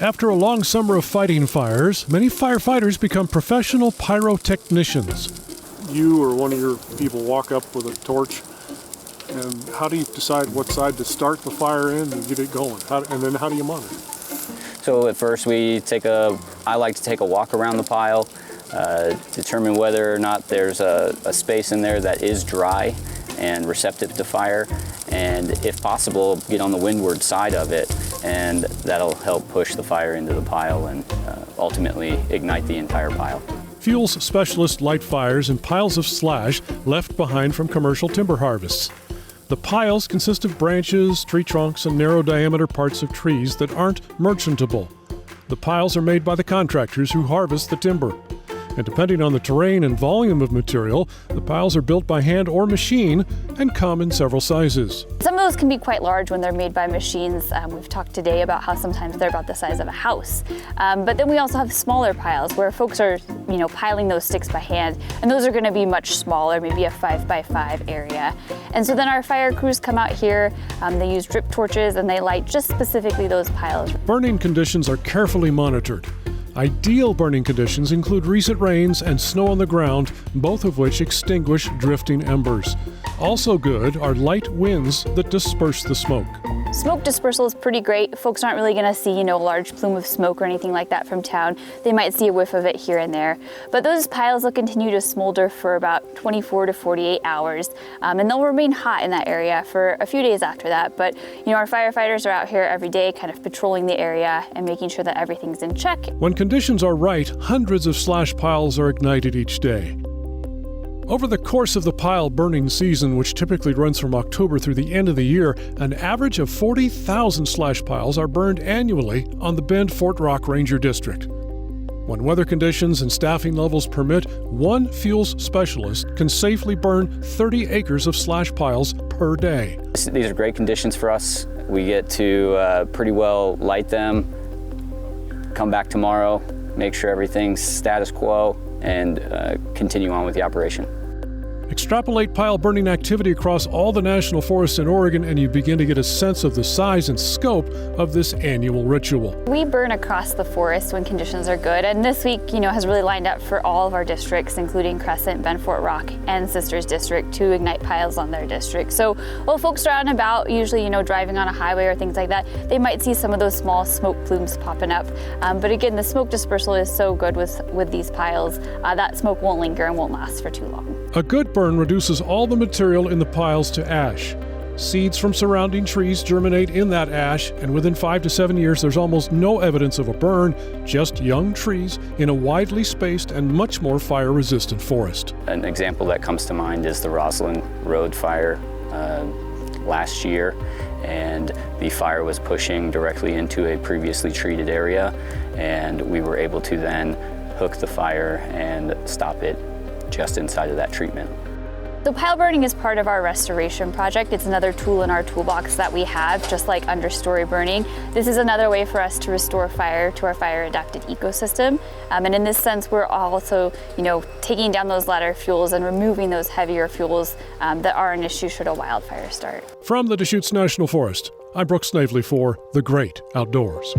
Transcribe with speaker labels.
Speaker 1: After a long summer of fighting fires, many firefighters become professional pyrotechnicians.
Speaker 2: You or one of your people walk up with a torch, and how do you decide what side to start the fire in and get it going? And then how do you monitor?
Speaker 3: So at first I like to take a walk around the pile, determine whether or not there's a space in there that is dry and receptive to fire, and if possible, get on the windward side of it, and that'll help push the fire into the pile and ultimately ignite the entire pile.
Speaker 1: Fuels specialists light fires in piles of slash left behind from commercial timber harvests. The piles consist of branches, tree trunks, and narrow diameter parts of trees that aren't merchantable. The piles are made by the contractors who harvest the timber. And depending on the terrain and volume of material, the piles are built by hand or machine and come in several sizes.
Speaker 4: Some of those can be quite large when they're made by machines. We've talked today about how sometimes they're about the size of a house. But then we also have smaller piles where folks are, piling those sticks by hand, and those are going to be much smaller, maybe a 5x5 area. And so then our fire crews come out here, they use drip torches, and they light just specifically those piles.
Speaker 1: Burning conditions are carefully monitored. Ideal burning conditions include recent rains and snow on the ground, both of which extinguish drifting embers. Also good are light winds that disperse the smoke.
Speaker 4: Smoke dispersal is pretty great. Folks aren't really going to see, a large plume of smoke or anything like that from town. They might see a whiff of it here and there. But those piles will continue to smolder for about 24 to 48 hours, and they'll remain hot in that area for a few days after that. But, our firefighters are out here every day kind of patrolling the area and making sure that everything's in check.
Speaker 1: When conditions are right, hundreds of slash piles are ignited each day. Over the course of the pile burning season, which typically runs from October through the end of the year, an average of 40,000 slash piles are burned annually on the Bend-Fort Rock Ranger District. When weather conditions and staffing levels permit, one fuels specialist can safely burn 30 acres of slash piles per day.
Speaker 3: These are great conditions for us. We get to pretty well light them, come back tomorrow, make sure everything's status quo, and continue on with the operation.
Speaker 1: Extrapolate pile burning activity across all the national forests in Oregon, and you begin to get a sense of the size and scope of this annual ritual.
Speaker 4: We burn across the forest when conditions are good, and this week, has really lined up for all of our districts, including Crescent, Bend-Fort Rock, and Sisters District, to ignite piles on their district. So while folks are out and about, usually, driving on a highway or things like that, they might see some of those small smoke plumes popping up. But again, the smoke dispersal is so good with these piles, that smoke won't linger and won't last for too long.
Speaker 1: A good burn reduces all the material in the piles to ash. Seeds from surrounding trees germinate in that ash, and within 5 to 7 years there's almost no evidence of a burn, just young trees in a widely spaced and much more fire-resistant forest.
Speaker 3: An example that comes to mind is the Roslyn Road fire last year, and the fire was pushing directly into a previously treated area, and we were able to then hook the fire and stop it just inside of that treatment.
Speaker 4: So pile burning is part of our restoration project. It's another tool in our toolbox that we have, just like understory burning. This is another way for us to restore fire to our fire-adapted ecosystem. And in this sense, we're also, taking down those lighter fuels and removing those heavier fuels that are an issue should a wildfire start.
Speaker 1: From the Deschutes National Forest, I'm Brooks Snavely for The Great Outdoors.